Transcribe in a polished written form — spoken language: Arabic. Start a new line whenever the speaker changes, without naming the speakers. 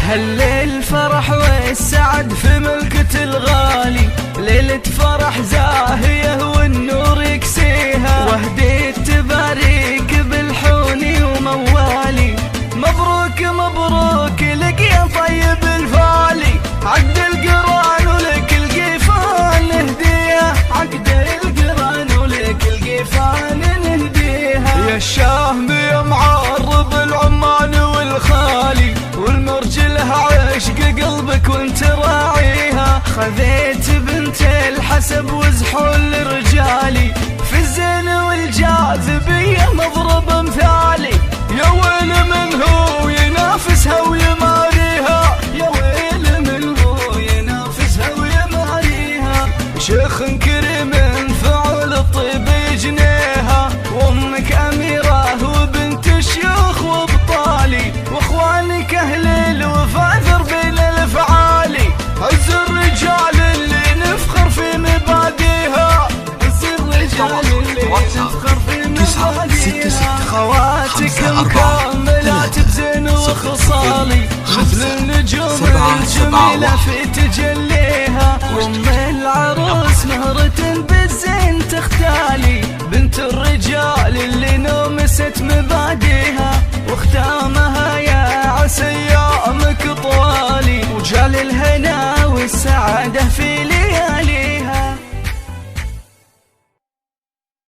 هل الفرح والسعد في ملكة الغالي، ليلة فرح زاهية والنور يكسيها، وهديت تباريك بالحوني وموالي. مبروك مبروك لك يا طيب الفالي، عقد القران ولك القيفان نهديها، عقد القران ولك القيفان نهديها. يا الشام يا معرب العمان والخالي، والمرجلها عشق قلبك وانت راعيها. خذيت بنت الحسب وزحول رجالي، في الزين والجاذبية مضرب مثالي. يا ويل من هو ينافسها ويماريها، يا ويل من هو ينافسها ويماريها. شيخ كريم فعل الطيب يجنيها، وامك اميرة وبنت الشيوخ وابطالي، واخوانك اهل الوفا بين الافعالي. عز الرجال اللي نفخر في مباديها، عز الرجال اللي نفخر في مباديها. خواتك مكملات بزين وخصالي، مثل النجوم الجميلة في تجليها. وام العروس مهرة بالزين تختالي، بنت الرجال اللي نومست مباديها. واختامها يا عسى ايامك طوالي، وجال الهنا والسعادة في